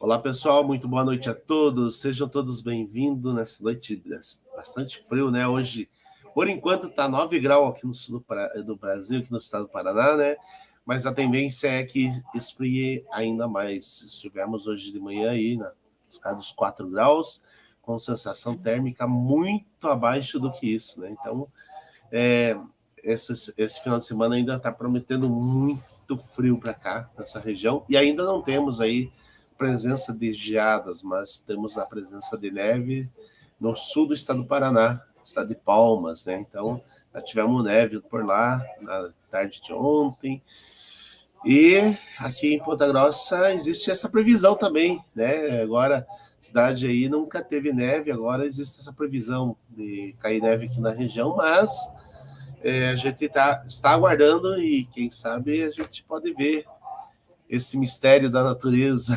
Olá, pessoal, muito boa noite a todos. Sejam todos bem-vindos nessa noite bastante frio, né? Hoje, por enquanto, está 9 graus aqui no sul do Brasil, aqui no estado do Paraná, né? Mas a tendência é que esfrie ainda mais. Estivemos hoje de manhã aí na escala dos 4 graus, com sensação térmica muito abaixo do que isso, né? Então, esse final de semana ainda está prometendo muito frio para cá, nessa região, e ainda não temos aí presença de geadas, mas temos a presença de neve no sul do estado do Paraná, estado de Palmas, né? Então, já tivemos neve por lá na tarde de ontem. E aqui em Ponta Grossa existe essa previsão também, né? Agora, a cidade aí nunca teve neve, agora existe essa previsão de cair neve aqui na região, mas a gente está aguardando e quem sabe a gente pode ver esse mistério da natureza.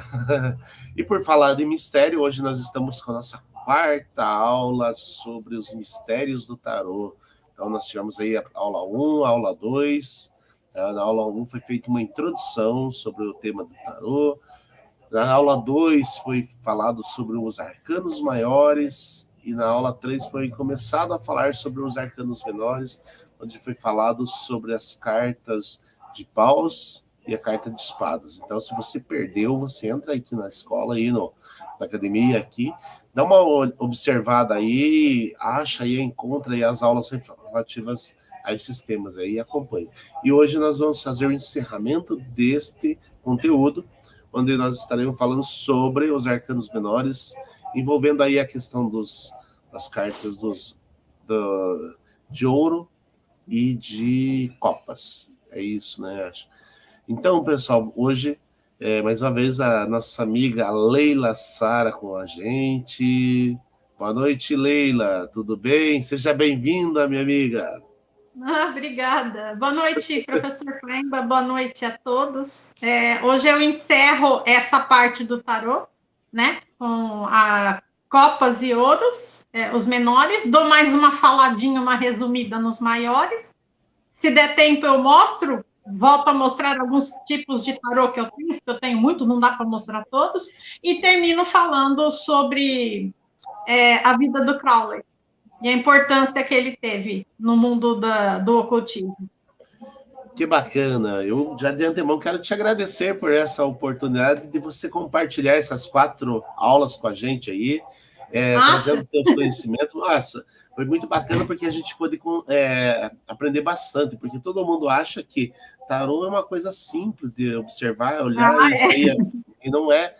E por falar de mistério, hoje nós estamos com a nossa quarta aula sobre os mistérios do tarô. Então nós tivemos aí a aula 1, a aula 2. Na aula 1 foi feita uma introdução sobre o tema do tarô. Na aula 2 foi falado sobre os arcanos maiores. E na aula 3 foi começado a falar sobre os arcanos menores, onde foi falado sobre as cartas de paus e a carta de espadas. Então, se você perdeu, você entra aqui na escola, aí na academia aqui, dá uma observada aí, acha aí, encontra aí as aulas relativas a esses temas aí e acompanha. E hoje nós vamos fazer o encerramento deste conteúdo, onde nós estaremos falando sobre os arcanos menores, envolvendo aí a questão das cartas de ouro e de copas. É isso, né? Acho. Então, pessoal, hoje, mais uma vez, a nossa amiga Leila Sara com a gente. Boa noite, Leila. Tudo bem? Seja bem-vinda, minha amiga. Obrigada. Boa noite, professor Klemba. Boa noite a todos. Hoje eu encerro essa parte do tarô, né? Com a copas e ouros, os menores. Dou mais uma faladinha, uma resumida nos maiores. Se der tempo, eu mostro. Volto a mostrar alguns tipos de tarô que eu tenho, porque eu tenho muito, não dá para mostrar todos. E termino falando sobre a vida do Crowley e a importância que ele teve no mundo do ocultismo. Que bacana. Eu já de antemão quero te agradecer por essa oportunidade de você compartilhar essas 4 aulas com a gente aí, trazendo seus conhecimentos. Nossa, foi muito bacana porque a gente pôde aprender bastante, porque todo mundo acha que tarô é uma coisa simples de observar, olhar e não é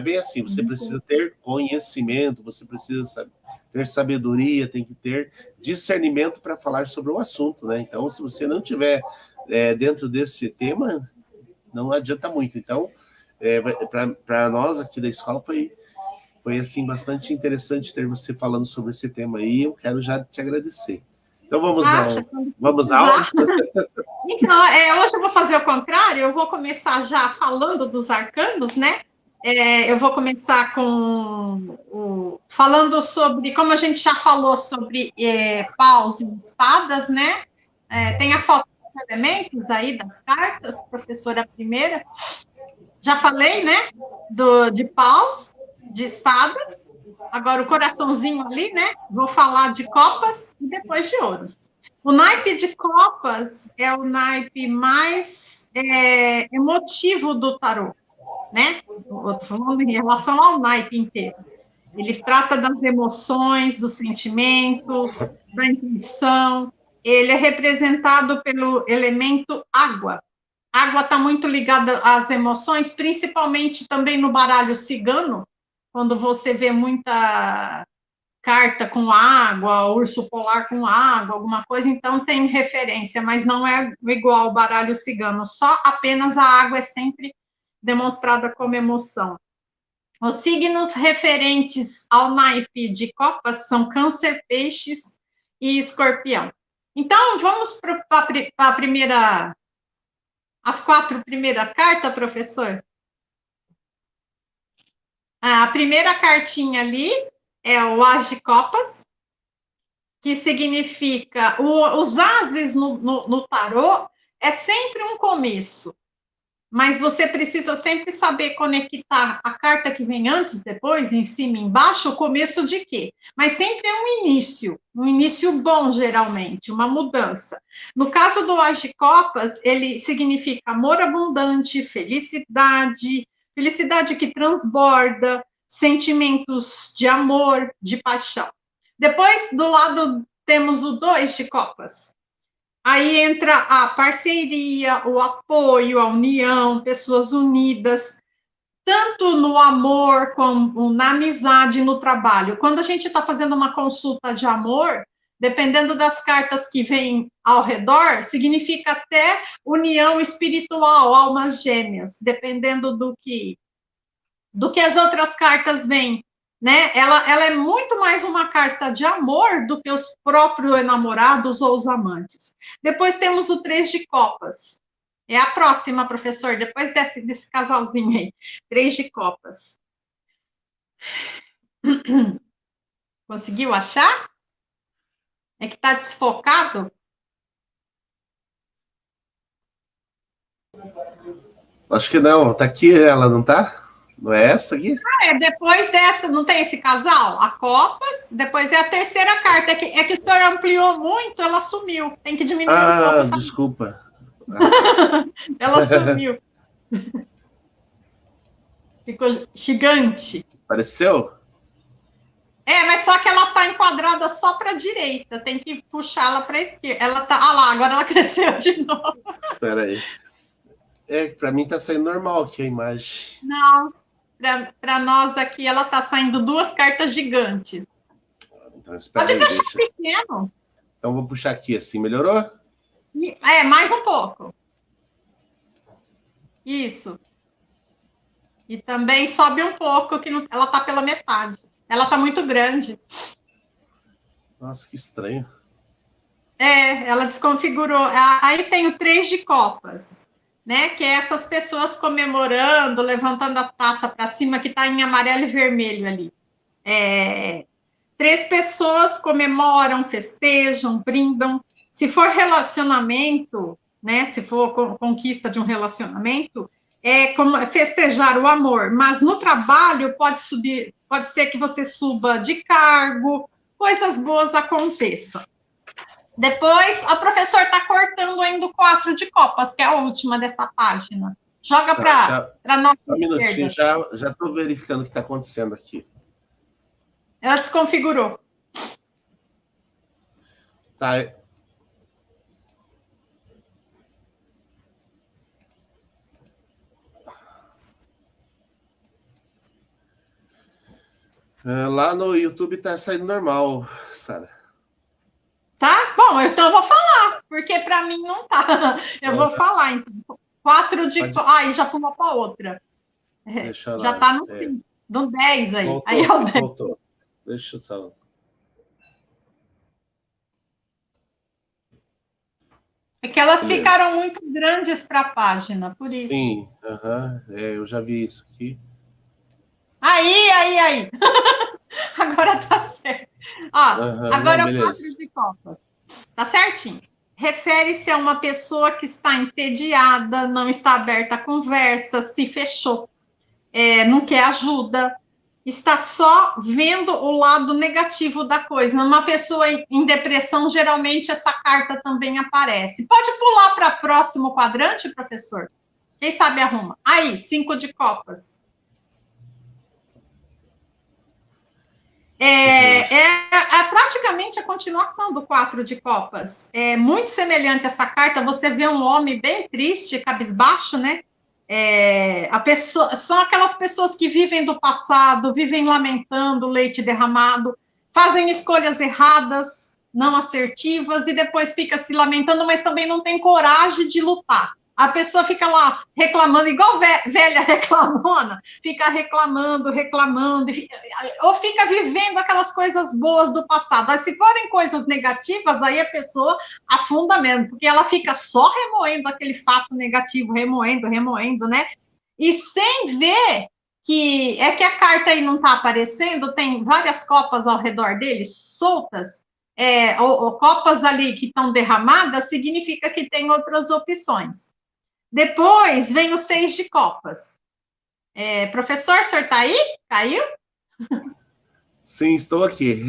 bem assim. Você precisa ter conhecimento, você precisa ter sabedoria, tem que ter discernimento para falar sobre o assunto, né? Então, se você não tiver dentro desse tema, não adianta muito. Então, para nós aqui da escola foi assim bastante interessante ter você falando sobre esse tema aí. Eu quero já te agradecer. Então vamos à aula. Então, hoje eu vou fazer o contrário. Eu vou começar já falando dos arcanos, né? Eu vou começar falando sobre, como a gente já falou sobre paus e espadas, né? Tem a foto dos elementos aí das cartas, professora primeira. Já falei, né? De paus, de espadas. Agora o coraçãozinho ali, né? Vou falar de copas e depois de ouros. O naipe de copas é o naipe mais emotivo do tarô, né? Estou falando em relação ao naipe inteiro. Ele trata das emoções, do sentimento, da intuição. Ele é representado pelo elemento água. A água está muito ligada às emoções, principalmente também no baralho cigano, quando você vê muita carta com água, urso polar com água, alguma coisa, então tem referência, mas não é igual ao baralho cigano, só apenas a água é sempre demonstrada como emoção. Os signos referentes ao naipe de copas são Câncer, Peixes e Escorpião. Então, vamos para a primeira, as 4 primeiras cartas, professor? A primeira cartinha ali é o As de Copas, que significa, os ases no tarô é sempre um começo, mas você precisa sempre saber conectar a carta que vem antes, depois, em cima e embaixo, o começo de quê? Mas sempre é um início bom, geralmente, uma mudança. No caso do As de Copas, ele significa amor abundante, felicidade, felicidade que transborda, sentimentos de amor, de paixão. Depois, do lado, temos o 2 de Copas. Aí entra a parceria, o apoio, a união, pessoas unidas, tanto no amor como na amizade, no trabalho. Quando a gente está fazendo uma consulta de amor, dependendo das cartas que vêm ao redor, significa até união espiritual, almas gêmeas, dependendo do que as outras cartas vêm. Né? Ela é muito mais uma carta de amor do que os próprios enamorados ou os amantes. Depois temos o 3 de Copas. É a próxima, professor, depois desse casalzinho aí. 3 de Copas. Conseguiu achar? É que está desfocado? Acho que não. Está aqui ela, não está? Não é essa aqui? Depois dessa, não tem esse casal? A Copas, depois é a terceira carta. É que o senhor ampliou muito, ela sumiu. Tem que diminuir um pouco. Ah, desculpa. Ela sumiu. Ficou gigante. Apareceu? Mas só que ela está enquadrada só para a direita. Tem que puxá-la para a esquerda. Ela tá. Ah lá, agora ela cresceu de novo. Espera aí. Para mim está saindo normal aqui a imagem. Não. Para nós aqui, ela está saindo 2 cartas gigantes. Então, espera Pode aí, deixar pequeno. Então, vou puxar aqui assim. Melhorou? Mais um pouco. Isso. E também sobe um pouco, que não, ela está pela metade. Ela está muito grande. Nossa, que estranho. Ela desconfigurou. Aí tem o 3 de Copas, né? Que é essas pessoas comemorando, levantando a taça para cima, que está em amarelo e vermelho ali. 3 pessoas comemoram, festejam, brindam. Se for relacionamento, né? Se for conquista de um relacionamento, é como festejar o amor. Mas no trabalho pode ser que você suba de cargo, coisas boas aconteçam. Depois, a professora está cortando ainda o 4 de Copas, que é a última dessa página. Joga para nós. Um minutinho, já estou verificando o que está acontecendo aqui. Ela desconfigurou. Tá. Lá no YouTube está saindo normal, Sara. Tá? Bom, então eu vou falar, porque para mim não tá. Eu vou falar, então. 4 de... Aí já pulou para outra. Já está no 10 aí. Voltou, aí é o 10. Voltou. Deixa eu só... É que elas ficaram muito grandes para a página, por isso. Sim, eu já vi isso aqui. Aí. Agora tá certo. Agora é o 4 de Copas. Tá certinho. Refere-se a uma pessoa que está entediada, não está aberta a conversa, se fechou, não quer ajuda, está só vendo o lado negativo da coisa. Uma pessoa em depressão, geralmente essa carta também aparece. Pode pular para o próximo quadrante, professor? Quem sabe arruma. Aí, 5 de Copas. É praticamente a continuação do 4 de Copas. É muito semelhante essa carta. Você vê um homem bem triste, cabisbaixo, né? São aquelas pessoas que vivem do passado, vivem lamentando leite derramado, fazem escolhas erradas, não assertivas, e depois fica se lamentando, mas também não tem coragem de lutar. A pessoa fica lá reclamando, igual velha reclamona, fica reclamando, ou fica vivendo aquelas coisas boas do passado. Mas se forem coisas negativas, aí a pessoa afunda mesmo, porque ela fica só remoendo aquele fato negativo, remoendo, né? E sem ver que a carta aí não está aparecendo, tem várias copas ao redor dele, soltas, ou copas ali que estão derramadas, significa que tem outras opções. Depois vem o 6 de copas. Professor, o senhor está aí? Caiu? Sim, estou aqui.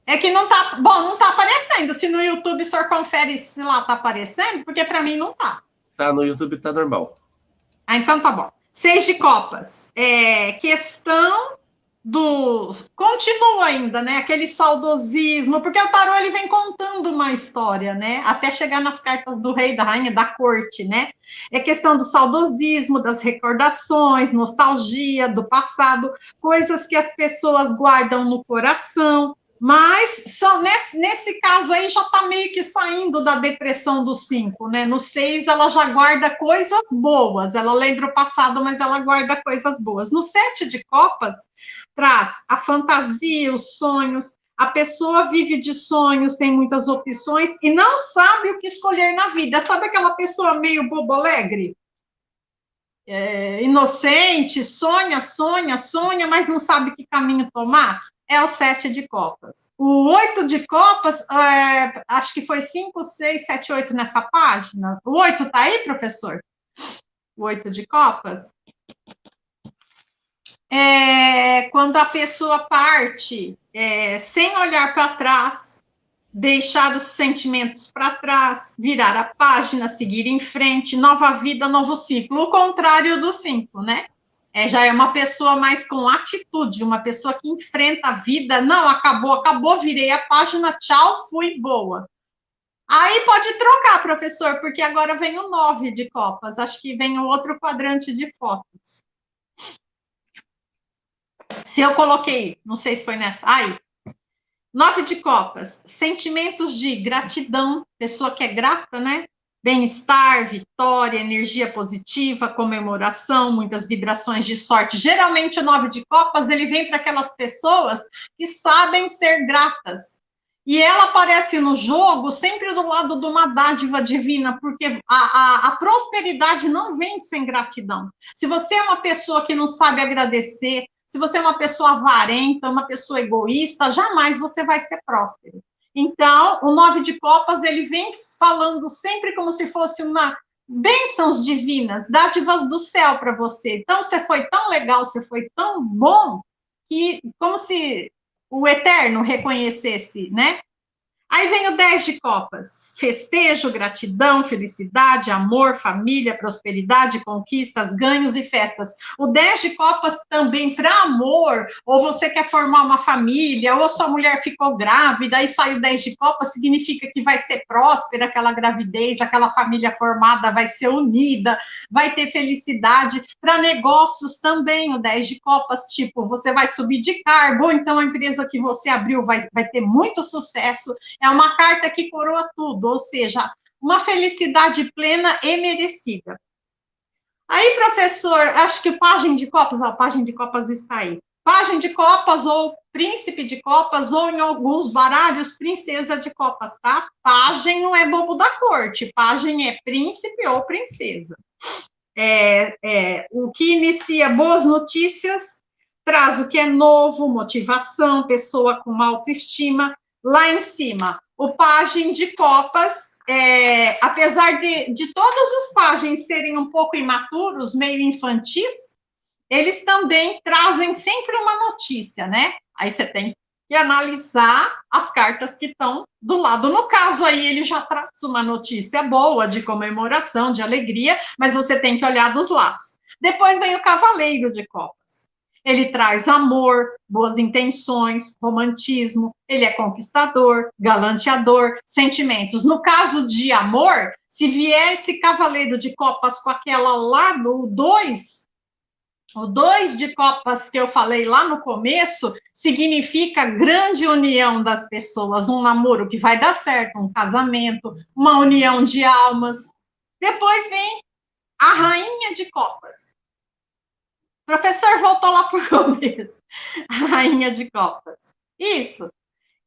É que não tá, bom, não tá aparecendo. Se no YouTube o senhor confere se lá tá aparecendo, porque para mim não tá. Tá, no YouTube tá normal. Então tá bom. 6 de copas. Questão dos... Continua ainda, né? Aquele saudosismo, porque o tarô ele vem contando uma história, né? Até chegar nas cartas do rei, da rainha, da corte, né? É questão do saudosismo, das recordações, nostalgia do passado, coisas que as pessoas guardam no coração. Mas só nesse caso aí já está meio que saindo da depressão do 5, né? No 6 ela já guarda coisas boas, ela lembra o passado, mas ela guarda coisas boas. No 7 de copas, traz a fantasia, os sonhos, a pessoa vive de sonhos, tem muitas opções e não sabe o que escolher na vida. Sabe aquela pessoa meio bobolegre? Inocente, sonha, mas não sabe que caminho tomar? É o 7 de copas. O 8 de copas, acho que foi 5, 6, 7, 8 nessa página. O 8 tá aí, professor? O 8 de copas? Quando a pessoa parte sem olhar para trás, deixar os sentimentos para trás, virar a página, seguir em frente, nova vida, novo ciclo. O contrário do 5, né? Já é uma pessoa mais com atitude, uma pessoa que enfrenta a vida. Não, acabou, virei a página, tchau, fui, boa. Aí pode trocar, professor, porque agora vem o 9 de copas. Acho que vem o outro quadrante de fotos. Se eu coloquei, não sei se foi nessa. Aí, 9 de copas, sentimentos de gratidão, pessoa que é grata, né? Bem-estar, vitória, energia positiva, comemoração, muitas vibrações de sorte. Geralmente, o 9 de copas, ele vem para aquelas pessoas que sabem ser gratas. E ela aparece no jogo sempre do lado de uma dádiva divina, porque a prosperidade não vem sem gratidão. Se você é uma pessoa que não sabe agradecer, se você é uma pessoa avarenta, uma pessoa egoísta, jamais você vai ser próspero. Então, o 9 de copas, ele vem falando sempre como se fosse uma bênçãos divinas, dádivas do céu para você. Então, você foi tão legal, você foi tão bom, que como se o Eterno reconhecesse, né? Aí vem o 10 de copas, festejo, gratidão, felicidade, amor, família, prosperidade, conquistas, ganhos e festas. O 10 de copas também para amor, ou você quer formar uma família, ou sua mulher ficou grávida, e sai o 10 de copas, significa que vai ser próspera aquela gravidez, aquela família formada vai ser unida, vai ter felicidade. Para negócios também, o 10 de copas, tipo, você vai subir de cargo, ou então a empresa que você abriu vai ter muito sucesso. É uma carta que coroa tudo, ou seja, uma felicidade plena e merecida. Aí, professor, acho que o pajem de copas, a pajem de copas está aí. Pajem de copas ou príncipe de copas, ou em alguns baralhos, princesa de copas, tá? Pajem não é bobo da corte, pajem é príncipe ou princesa. O que inicia boas notícias, traz o que é novo, motivação, pessoa com autoestima. Lá em cima, o pajem de copas, apesar de todos os pajens serem um pouco imaturos, meio infantis, eles também trazem sempre uma notícia, né? Aí você tem que analisar as cartas que estão do lado. No caso aí, ele já traz uma notícia boa, de comemoração, de alegria, mas você tem que olhar dos lados. Depois vem o cavaleiro de copas. Ele traz amor, boas intenções, romantismo, ele é conquistador, galanteador, sentimentos. No caso de amor, se vier esse cavaleiro de copas com aquela lá do 2, o 2 de copas que eu falei lá no começo, significa grande união das pessoas, um namoro que vai dar certo, um casamento, uma união de almas. Depois vem a rainha de copas. O professor voltou lá para o começo. A rainha de copas. Isso.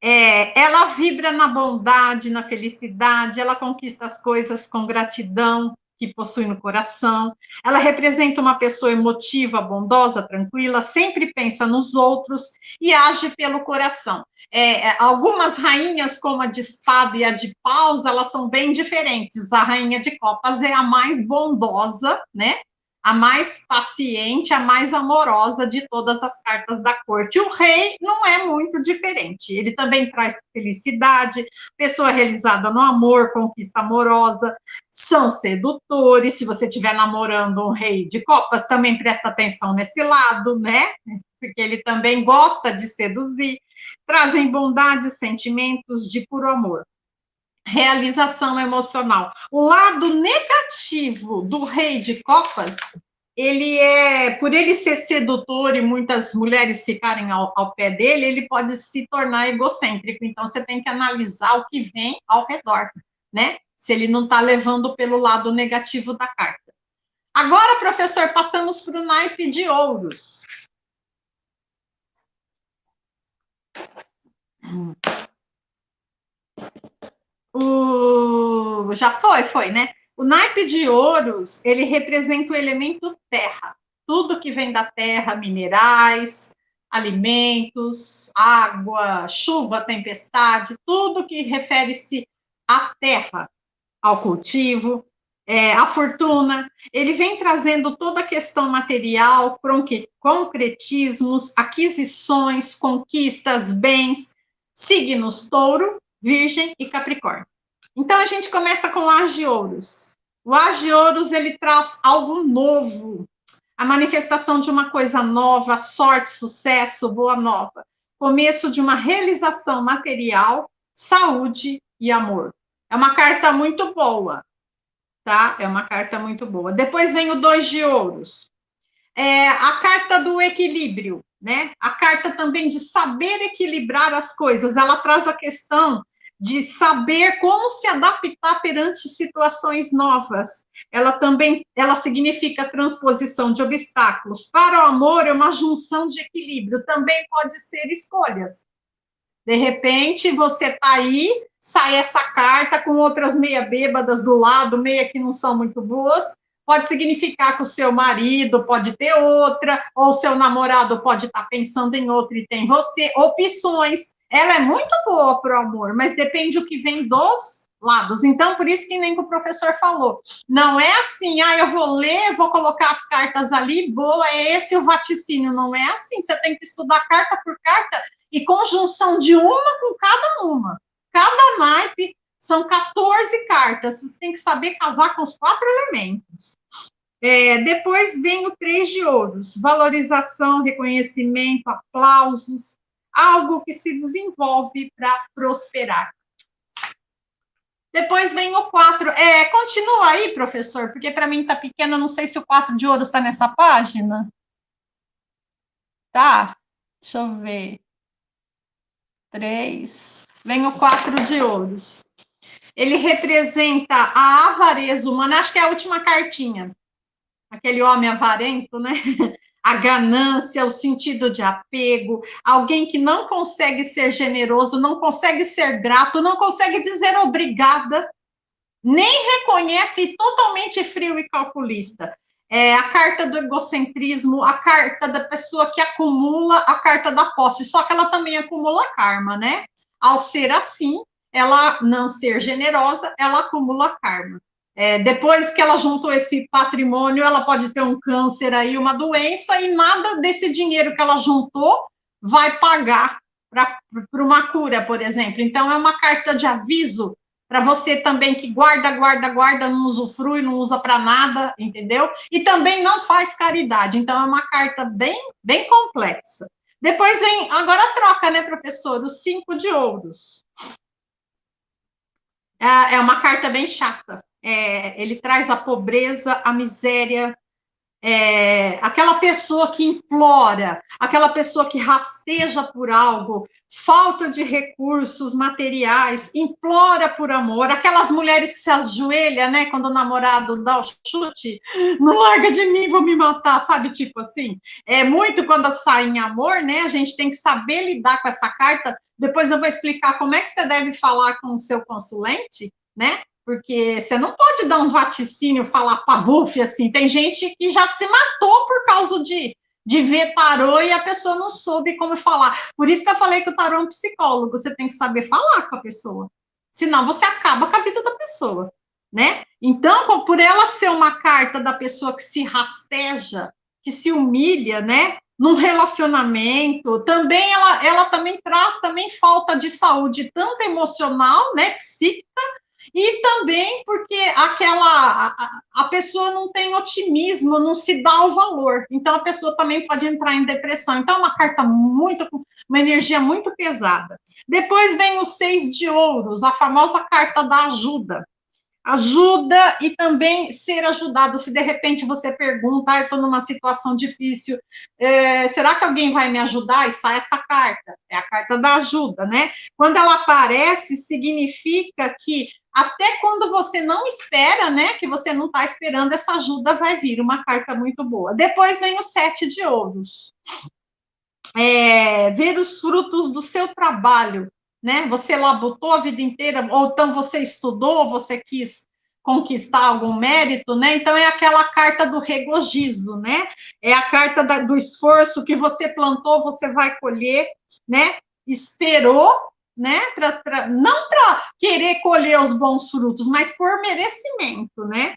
Ela vibra na bondade, na felicidade, ela conquista as coisas com gratidão, que possui no coração. Ela representa uma pessoa emotiva, bondosa, tranquila, sempre pensa nos outros e age pelo coração. Algumas rainhas, como a de espada e a de paus, elas são bem diferentes. A rainha de copas é a mais bondosa, né? A mais paciente, a mais amorosa de todas as cartas da corte. O rei não é muito diferente. Ele também traz felicidade, pessoa realizada no amor, conquista amorosa, são sedutores. Se você estiver namorando um rei de copas, também presta atenção nesse lado, né? Porque ele também gosta de seduzir. Trazem bondade, sentimentos de puro amor. Realização emocional. O lado negativo do rei de copas, por ele ser sedutor e muitas mulheres ficarem ao pé dele, ele pode se tornar egocêntrico. Então, você tem que analisar o que vem ao redor, né? Se ele não está levando pelo lado negativo da carta. Agora, professor, passamos para o naipe de ouros. Já foi, né? O naipe de ouros, ele representa o elemento terra. Tudo que vem da terra, minerais, alimentos, água, chuva, tempestade, tudo que refere-se à terra, ao cultivo, à fortuna. Ele vem trazendo toda a questão material, concretismos, aquisições, conquistas, bens, signos touro, Virgem e Capricórnio. Então, a gente começa com o As de Ouros. O As de Ouros, ele traz algo novo, a manifestação de uma coisa nova, sorte, sucesso, boa nova, começo de uma realização material, saúde e amor. É uma carta muito boa, tá? É uma carta muito boa. Depois vem o 2 de Ouros. A carta do equilíbrio, né? A carta também de saber equilibrar as coisas. Ela traz a questão de saber como se adaptar perante situações novas. Ela significa transposição de obstáculos. Para o amor, é uma junção de equilíbrio. Também pode ser escolhas. De repente, você está aí, sai essa carta com outras meia bêbadas do lado, meia que não são muito boas. Pode significar que o seu marido pode ter outra, ou o seu namorado pode estar pensando em outra e tem você. Opções. Ela é muito boa para o amor, mas depende do que vem dos lados. Então, por isso que nem que o professor falou. Não é assim, eu vou ler, vou colocar as cartas ali, boa, é esse o vaticínio. Não é assim, você tem que estudar carta por carta e conjunção de uma com cada uma. Cada naipe são 14 cartas, você tem que saber casar com os 4 elementos. Depois vem o 3 de ouros, valorização, reconhecimento, aplausos, algo que se desenvolve para prosperar. Depois vem o 4. Continua aí, professor, porque para mim está pequeno, não sei se o 4 de ouros está nessa página. Tá? Deixa eu ver. 3. Vem o 4 de ouros. Ele representa a avareza humana, acho que é a última cartinha. Aquele homem avarento, né? A ganância, o sentido de apego, alguém que não consegue ser generoso, não consegue ser grato, não consegue dizer obrigada, nem reconhece e totalmente frio e calculista. A carta do egocentrismo, a carta da pessoa que acumula, a carta da posse, só que ela também acumula karma, né? Ao ser assim, ela não ser generosa, ela acumula karma. Depois que ela juntou esse patrimônio, ela pode ter um câncer aí, uma doença, e nada desse dinheiro que ela juntou vai pagar para uma cura, por exemplo. Então, é uma carta de aviso para você também que guarda, não usufrui, não usa para nada, entendeu? E também não faz caridade. Então, é uma carta bem, bem complexa. Depois vem, agora troca, né, professor? Os 5 de ouros. É uma carta bem chata. Ele traz a pobreza, a miséria, aquela pessoa que implora, aquela pessoa que rasteja por algo, falta de recursos materiais, implora por amor, aquelas mulheres que se ajoelham, né, quando o namorado dá o chute, não larga de mim, vou me matar, sabe, tipo assim, muito quando sai em amor, né, a gente tem que saber lidar com essa carta. Depois eu vou explicar como é que você deve falar com o seu consulente, né, Porque você não pode dar um vaticínio, falar pabuf, assim. Tem gente que já se matou por causa de ver tarô e a pessoa não soube como falar. Por isso que eu falei que o tarô é um psicólogo, você tem que saber falar com a pessoa. Senão você acaba com a vida da pessoa, né? Então, por ela ser uma carta da pessoa que se rasteja, que se humilha, né? Num relacionamento, também ela também traz também falta de saúde, tanto emocional, né, psíquica, e também porque a pessoa não tem otimismo, não se dá o valor, então a pessoa também pode entrar em depressão. Então é uma carta uma energia muito pesada. Depois vem o 6 de ouros, a famosa carta da ajuda. Ajuda e também ser ajudado. Se de repente você pergunta, eu estou numa situação difícil, será que alguém vai me ajudar? E sai essa carta, é a carta da ajuda, né? Quando ela aparece, significa que até quando você não espera, né, que você não está esperando, essa ajuda vai vir, uma carta muito boa. Depois vem o 7 de ouros. Ver os frutos do seu trabalho, né? Você labutou a vida inteira, ou então você estudou, você quis conquistar algum mérito, né? Então é aquela carta do regozijo, né? É a carta do esforço que você plantou, você vai colher, né? Esperou, né? Não para querer colher os bons frutos, mas por merecimento, né?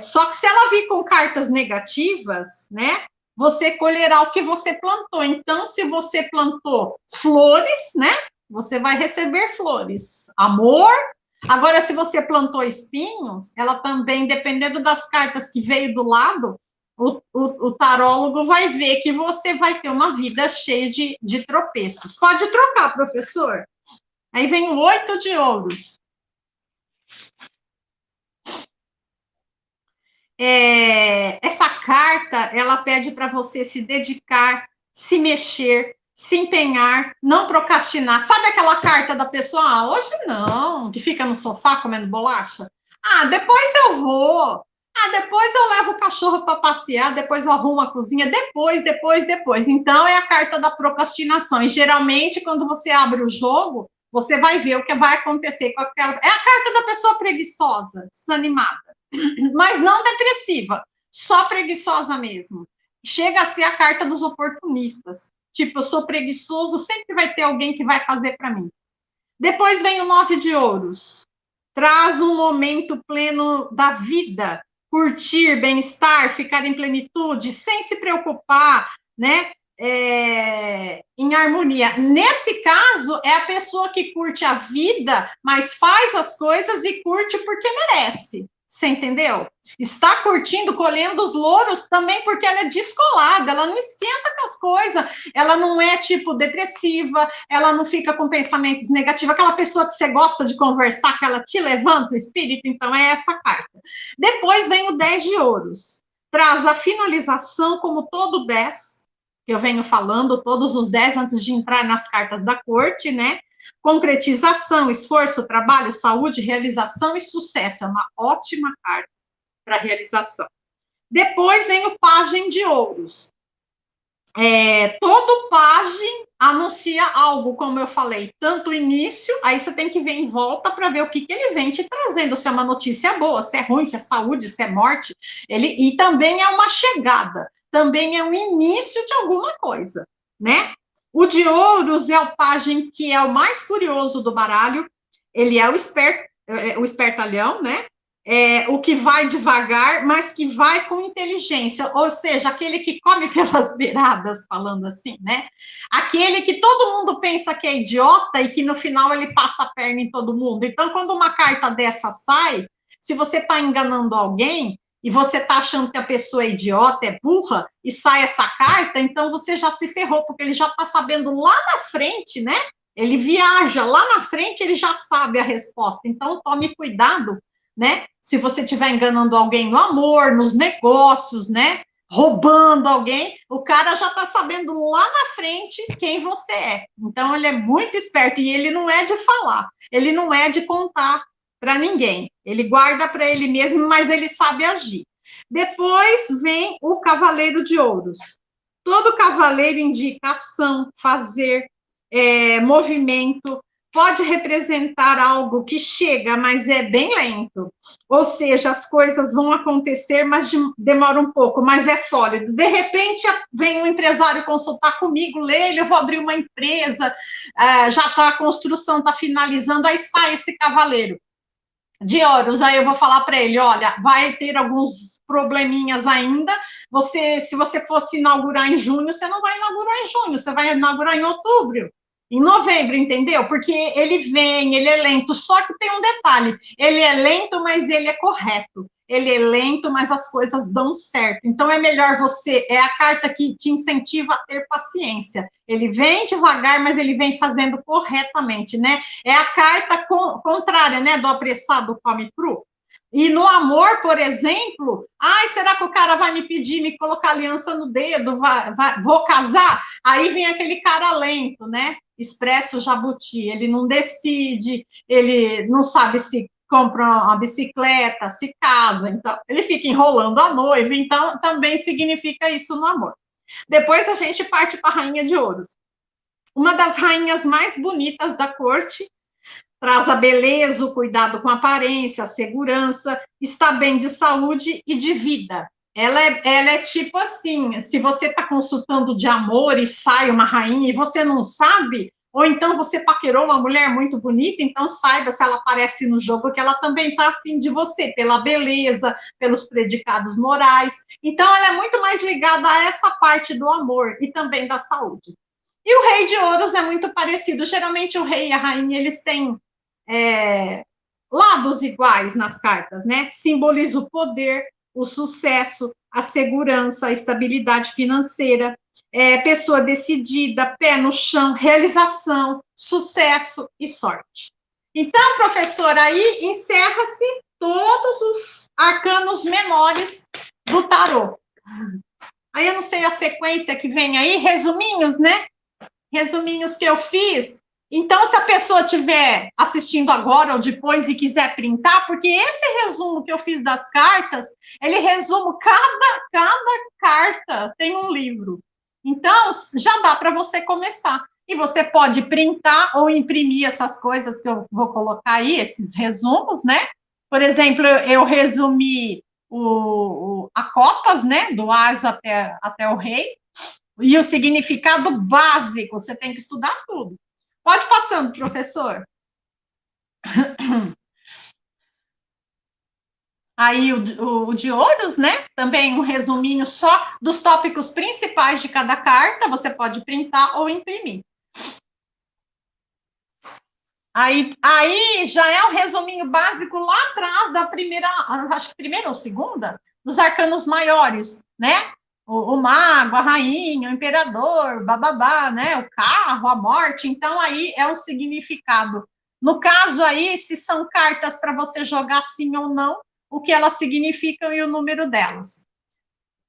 Só que se ela vir com cartas negativas, né? Você colherá o que você plantou. Então, se você plantou flores, né? Você vai receber flores. Amor. Agora, se você plantou espinhos, ela também, dependendo das cartas que veio do lado, o tarólogo vai ver que você vai ter uma vida cheia de tropeços. Pode trocar, professor. Aí vem o 8 de ouros. Essa carta, ela pede para você se dedicar, se mexer, se empenhar, não procrastinar. Sabe aquela carta da pessoa, hoje não, que fica no sofá comendo bolacha? Depois eu vou. Depois eu levo o cachorro para passear, depois eu arrumo a cozinha, depois. Então, é a carta da procrastinação. E, geralmente, quando você abre o jogo, você vai ver o que vai acontecer com aquela... É a carta da pessoa preguiçosa, desanimada. Mas não depressiva, só preguiçosa mesmo. Chega a ser a carta dos oportunistas. Tipo, eu sou preguiçoso, sempre vai ter alguém que vai fazer para mim. Depois vem o 9 de ouros. Traz um momento pleno da vida. Curtir, bem-estar, ficar em plenitude, sem se preocupar, né? Em harmonia. Nesse caso, é a pessoa que curte a vida, mas faz as coisas e curte porque merece. Você entendeu? Está curtindo, colhendo os louros também porque ela é descolada, ela não esquenta com as coisas, ela não é, tipo, depressiva, ela não fica com pensamentos negativos, aquela pessoa que você gosta de conversar, que ela te levanta o espírito, então é essa carta. Depois vem o 10 de ouros, traz a finalização, como todo 10, que eu venho falando, todos os 10 antes de entrar nas cartas da corte, né? Concretização, esforço, trabalho, saúde, realização e sucesso. É uma ótima carta para realização. Depois vem o pajem de ouros. Todo pajem anuncia algo, como eu falei, tanto o início, aí você tem que ver em volta para ver o que ele vem te trazendo, se é uma notícia boa, se é ruim, se é saúde, se é morte. E também é uma chegada, também é um início de alguma coisa, né? O de ouros é o pajem que é o mais curioso do baralho, ele é o espertalhão, né? O que vai devagar, mas que vai com inteligência, ou seja, aquele que come pelas beiradas, falando assim, né? Aquele que todo mundo pensa que é idiota e que no final ele passa a perna em todo mundo. Então, quando uma carta dessa sai, se você está enganando alguém, e você está achando que a pessoa é idiota, é burra, e sai essa carta, então você já se ferrou, porque ele já está sabendo lá na frente, né? Ele viaja lá na frente, ele já sabe a resposta. Então, tome cuidado, né? Se você estiver enganando alguém no amor, nos negócios, né? Roubando alguém, o cara já está sabendo lá na frente quem você é. Então, ele é muito esperto, e ele não é de falar, ele não é de contar para ninguém. Ele guarda para ele mesmo, mas ele sabe agir. Depois vem o cavaleiro de ouros. Todo cavaleiro indica ação, fazer, movimento, pode representar algo que chega, mas é bem lento. Ou seja, as coisas vão acontecer, mas demora um pouco, mas é sólido. De repente, vem um empresário consultar comigo, Leila, eu vou abrir uma empresa, já está a construção, está finalizando, aí sai esse cavaleiro de ouros, aí eu vou falar para ele, olha, vai ter alguns probleminhas ainda, se você fosse inaugurar em junho, você não vai inaugurar em junho, você vai inaugurar em outubro, em novembro, entendeu? Porque ele vem, ele é lento, só que tem um detalhe, ele é lento, mas ele é correto. Ele é lento, mas as coisas dão certo. Então, é melhor você... É a carta que te incentiva a ter paciência. Ele vem devagar, mas ele vem fazendo corretamente, né? É a carta contrária, né? Do apressado come cru. E no amor, por exemplo, será que o cara vai me pedir, me colocar aliança no dedo, vou casar? Aí vem aquele cara lento, né? Expresso jabuti, ele não decide, ele não sabe se compra uma bicicleta, se casa, então ele fica enrolando a noiva, então também significa isso no amor. Depois a gente parte para a Rainha de Ouros. Uma das rainhas mais bonitas da corte, traz a beleza, o cuidado com a aparência, a segurança, está bem de saúde e de vida. Ela é tipo assim, se você está consultando de amor e sai uma rainha e você não sabe, ou então você paquerou uma mulher muito bonita, então saiba, se ela aparece no jogo, que ela também está afim de você, pela beleza, pelos predicados morais. Então, ela é muito mais ligada a essa parte do amor e também da saúde. E o Rei de Ouros é muito parecido. Geralmente, o rei e a rainha, eles têm lados iguais nas cartas, né? Simboliza o poder, o sucesso, a segurança, a estabilidade financeira, pessoa decidida, pé no chão, realização, sucesso e sorte. Então, professor, aí encerra-se todos os arcanos menores do tarô. Aí eu não sei a sequência que vem aí, resuminhos, né? Resuminhos que eu fiz. Então, se a pessoa estiver assistindo agora ou depois e quiser printar, porque esse resumo que eu fiz das cartas, ele resume cada carta tem um livro. Então, já dá para você começar. E você pode printar ou imprimir essas coisas que eu vou colocar aí, esses resumos, né? Por exemplo, eu resumi a copas, né? Do As até o Rei. E o significado básico, você tem que estudar tudo. Pode passando, professor. Aí o de Ouros, né? Também um resuminho só dos tópicos principais de cada carta, você pode printar ou imprimir. Aí já é um resuminho básico lá atrás da primeira, acho que primeira ou segunda, dos arcanos maiores, né? O mago, a rainha, o imperador, bababá, né? O carro, a morte. Então, aí é o significado. No caso aí, se são cartas para você jogar sim ou não, o que elas significam e o número delas.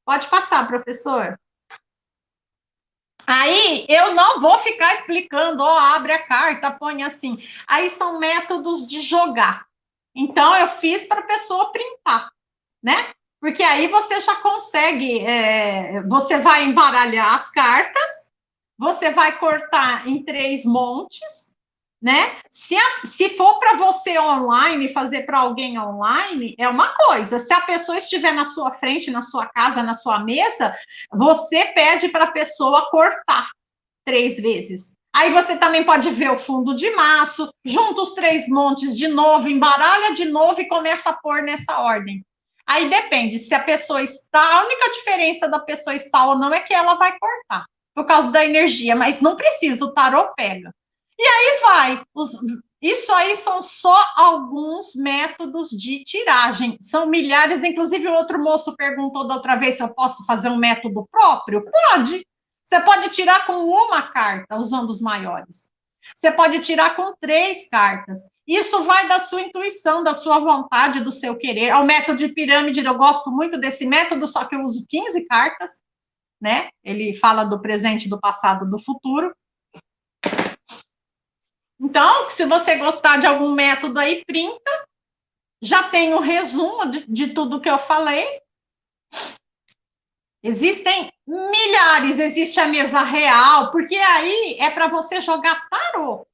Pode passar, professor. Aí, eu não vou ficar explicando, abre a carta, põe assim. Aí são métodos de jogar. Então, eu fiz para a pessoa printar, né? Porque aí você já consegue, você vai embaralhar as cartas, você vai cortar em 3 montes, né? Se for para você online, fazer para alguém online, é uma coisa. Se a pessoa estiver na sua frente, na sua casa, na sua mesa, você pede para a pessoa cortar 3 vezes. Aí você também pode ver o fundo de maço, junta os 3 montes de novo, embaralha de novo e começa a pôr nessa ordem. Aí depende, se a pessoa está, a única diferença da pessoa estar ou não é que ela vai cortar, por causa da energia, mas não precisa, o tarô pega. E aí vai, isso aí são só alguns métodos de tiragem, são milhares, inclusive o outro moço perguntou da outra vez se eu posso fazer um método próprio, pode. Você pode tirar com uma carta, usando os maiores. Você pode tirar com 3 cartas. Isso vai da sua intuição, da sua vontade, do seu querer. É o método de pirâmide, eu gosto muito desse método, só que eu uso 15 cartas, né? Ele fala do presente, do passado, do futuro. Então, se você gostar de algum método aí, printa. Já tem o resumo de tudo que eu falei. Existem milhares, existe a mesa real, porque aí é para você jogar tarô.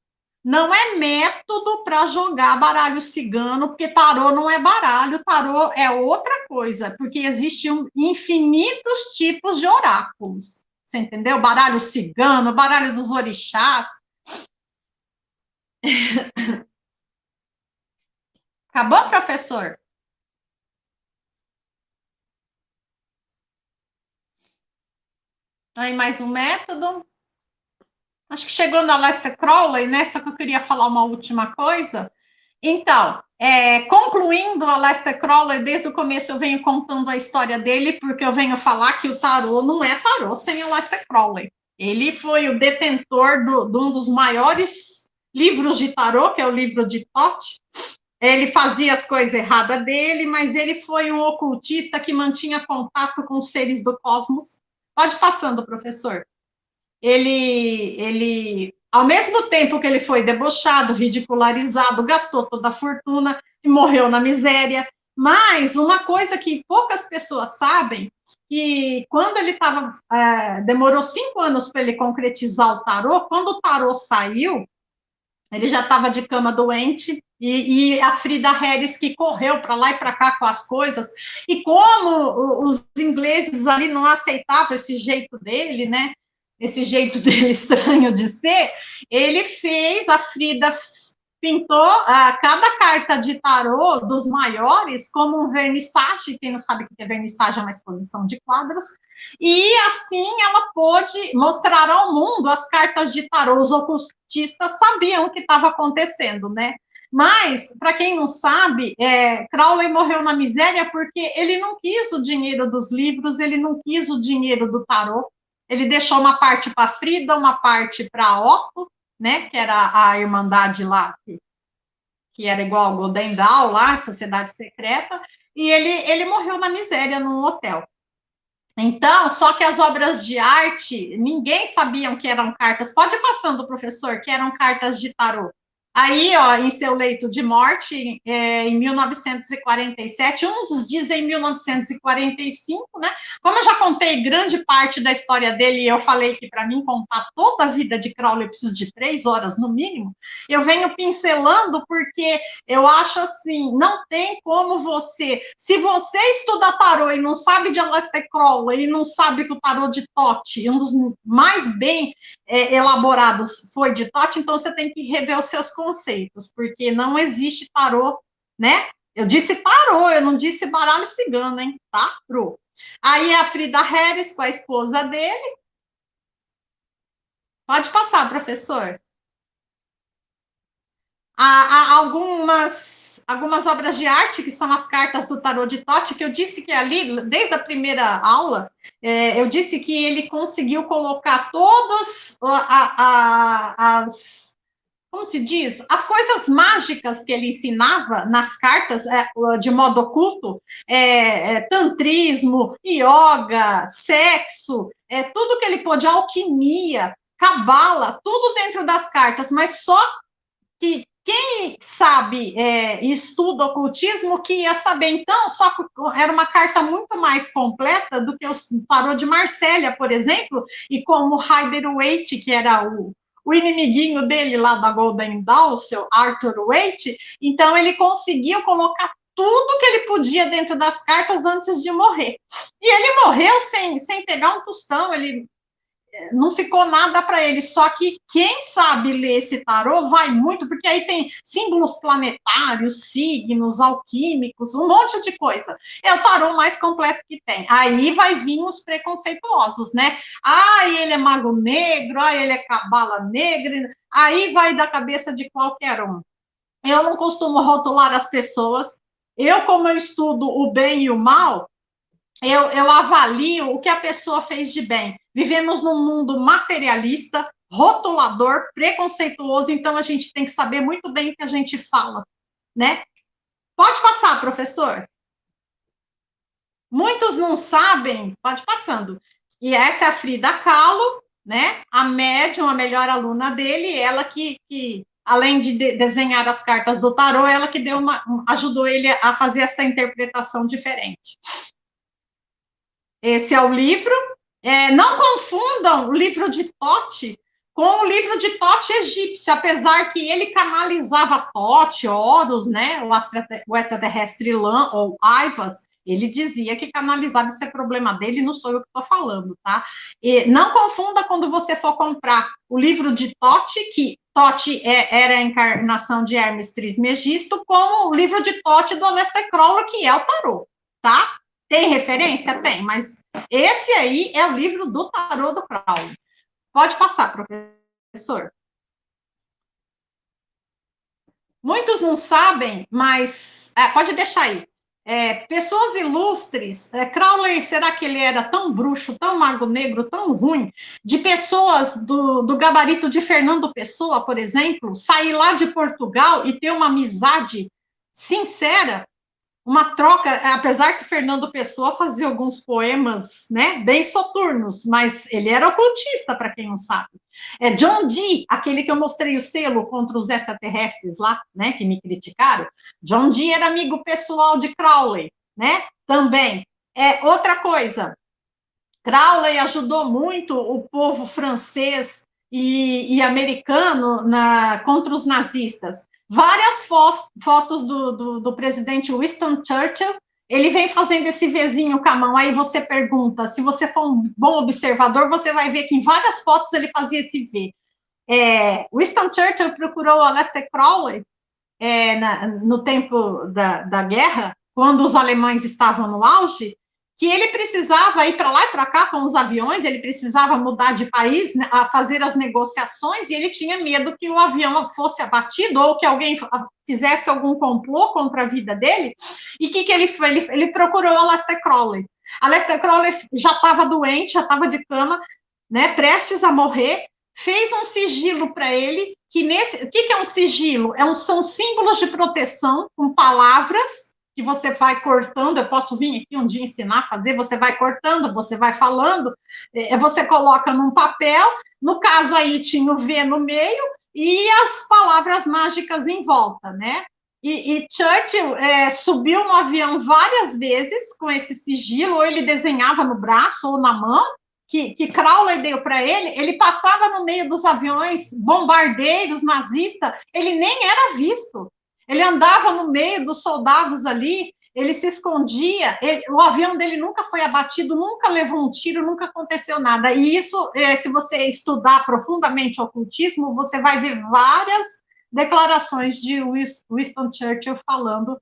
não é método para jogar baralho cigano, porque tarô não é baralho, tarô é outra coisa, porque existem infinitos tipos de oráculos. Você entendeu? Baralho cigano, baralho dos orixás. Acabou, professor? Aí mais um método. Acho que chegou no Aleister Crowley, né? Só que eu queria falar uma última coisa. Então, concluindo o Aleister Crowley, desde o começo eu venho contando a história dele, porque eu venho falar que o tarô não é tarô sem o Aleister Crowley. Ele foi o detentor de um dos maiores livros de tarô, que é o livro de Thoth. Ele fazia as coisas erradas dele, mas ele foi um ocultista que mantinha contato com os seres do cosmos. Pode ir passando, professor. Ele, ao mesmo tempo que ele foi debochado, ridicularizado, gastou toda a fortuna e morreu na miséria. Mas uma coisa que poucas pessoas sabem, que quando ele estava, demorou 5 anos para ele concretizar o tarô, quando o tarô saiu, ele já estava de cama doente, e a Frida Harris que correu para lá e para cá com as coisas, e como os ingleses ali não aceitavam esse jeito dele, né? Esse jeito dele estranho de ser, ele fez, a Frida pintou cada carta de tarô dos maiores como um vernissage. Quem não sabe o que é vernissage, é uma exposição de quadros, e assim ela pôde mostrar ao mundo as cartas de tarô. Os ocultistas sabiam o que estava acontecendo, né? Mas, para quem não sabe, Crowley morreu na miséria porque ele não quis o dinheiro dos livros, ele não quis o dinheiro do tarô. Ele deixou uma parte para Frida, uma parte para Otto, né, que era a irmandade lá, que era igual ao Golden Dawn lá, a sociedade secreta, e ele morreu na miséria num hotel. Então, só que as obras de arte, ninguém sabia que eram cartas. Pode ir passando, professor, que eram cartas de tarô. Aí, ó, em seu leito de morte, em 1947, uns dizem 1945, né? Como eu já contei grande parte da história dele, e eu falei que para mim contar toda a vida de Crowley eu preciso de 3 horas no mínimo, eu venho pincelando porque eu acho assim, não tem como você, se você estuda tarô e não sabe de Aleister Crowley, e não sabe que o tarô de Thoth, um dos mais bem elaborados foi de Thoth, então você tem que rever os seus conceitos, porque não existe tarô, né? Eu disse tarô, eu não disse baralho cigano, hein? Tarô. Aí a Frida Harris com a esposa dele. Pode passar, professor. Há algumas obras de arte, que são as cartas do tarô de Thoth, que eu disse que ali, desde a primeira aula, eu disse que ele conseguiu colocar todos as, como se diz, as coisas mágicas que ele ensinava nas cartas, de modo oculto, tantrismo, yoga, sexo, tudo que ele pôde, alquimia, cabala, tudo dentro das cartas, mas só que quem sabe e estuda ocultismo que ia saber. Então, só que era uma carta muito mais completa do que o tarô de Marsella, por exemplo, e como Rider-Waite, que era o inimiguinho dele lá da Golden Dawn, o seu Arthur Waite, então ele conseguiu colocar tudo que ele podia dentro das cartas antes de morrer. E ele morreu sem pegar um tostão, ele não ficou nada para ele, só que quem sabe ler esse tarô vai muito, porque aí tem símbolos planetários, signos, alquímicos, um monte de coisa. É o tarô mais completo que tem. Aí vai vir os preconceituosos, né? Ah, ele é mago negro, ah, ele é cabala negra, aí vai da cabeça de qualquer um. Eu não costumo rotular as pessoas. Eu, como eu estudo o bem e o mal, eu avalio o que a pessoa fez de bem. Vivemos num mundo materialista, rotulador, preconceituoso, então a gente tem que saber muito bem o que a gente fala, né? Pode passar, professor. Muitos não sabem, pode passando. E essa é a Frida Kahlo, né? A médium, a melhor aluna dele, ela que além de desenhar as cartas do tarô, ela que ajudou ele a fazer essa interpretação diferente. Esse é o livro. Não confundam o livro de Thoth com o livro de Tote egípcio, apesar que ele canalizava Tote, Horus, né, o extraterrestre Lã, ou Aivas, ele dizia que canalizava, isso é problema dele, não sou eu que estou falando, tá? E não confunda quando você for comprar o livro de Tote, que Tote era a encarnação de Hermes Trismegisto, com o livro de Tote do Aleister Crowley, que é o tarô, tá? Tem referência? Tem, mas esse aí é o livro do tarô do Crowley. Pode passar, professor. Muitos não sabem, mas pode deixar aí. Pessoas ilustres, Crowley, será que ele era tão bruxo, tão mago negro, tão ruim, de pessoas do gabarito de Fernando Pessoa, por exemplo, sair lá de Portugal e ter uma amizade sincera, uma troca, apesar que Fernando Pessoa fazia alguns poemas, né, bem soturnos, mas ele era ocultista, para quem não sabe. John Dee, aquele que eu mostrei o selo contra os extraterrestres lá, né, que me criticaram, John Dee era amigo pessoal de Crowley, né, também. Outra coisa, Crowley ajudou muito o povo francês e americano contra os nazistas. Várias fotos do presidente Winston Churchill, ele vem fazendo esse Vzinho com a mão, aí você pergunta, se você for um bom observador, você vai ver que em várias fotos ele fazia esse V. Winston Churchill procurou Aleister Crowley no tempo da guerra, quando os alemães estavam no auge, que ele precisava ir para lá e para cá com os aviões, ele precisava mudar de país, né, a fazer as negociações, e ele tinha medo que o avião fosse abatido ou que alguém fizesse algum complô contra a vida dele. E o que ele fez? Ele procurou Aleister Crowley. Aleister Crowley já estava doente, já estava de cama, né, prestes a morrer, fez um sigilo para ele, o que é um sigilo? São símbolos de proteção com palavras que você vai cortando, eu posso vir aqui um dia ensinar a fazer, você vai cortando, você vai falando, você coloca num papel, no caso aí tinha o V no meio e as palavras mágicas em volta, né? E Churchill subiu no avião várias vezes com esse sigilo, ou ele desenhava no braço ou na mão, que Crowley deu para ele passava no meio dos aviões, bombardeiros, nazistas, ele nem era visto. Ele andava no meio dos soldados ali, ele se escondia, o avião dele nunca foi abatido, nunca levou um tiro, nunca aconteceu nada. E isso, se você estudar profundamente o ocultismo, você vai ver várias declarações de Winston Churchill falando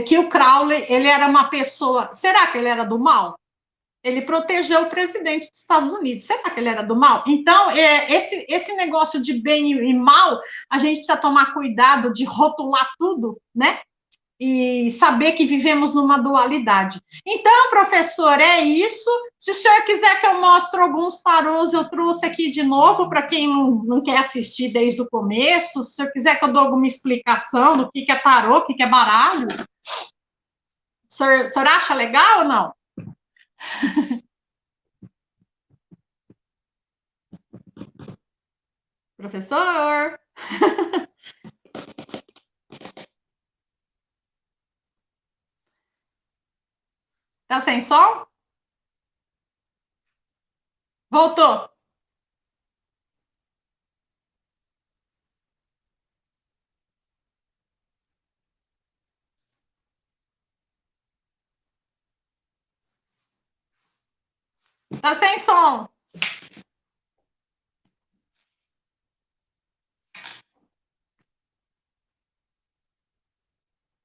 que o Crowley, ele era uma pessoa... Será que ele era do mal? Ele protegeu o presidente dos Estados Unidos. Será que ele era do mal? Então, esse negócio de bem e mal, a gente precisa tomar cuidado de rotular tudo, né? E saber que vivemos numa dualidade. Então, professor, é isso. Se o senhor quiser que eu mostre alguns tarôs, eu trouxe aqui de novo, para quem não quer assistir desde o começo. Se o senhor quiser que eu dou alguma explicação do que é tarô, o que é baralho. O senhor acha legal ou não? Professor? Tá sem som? Voltou. Tá sem som.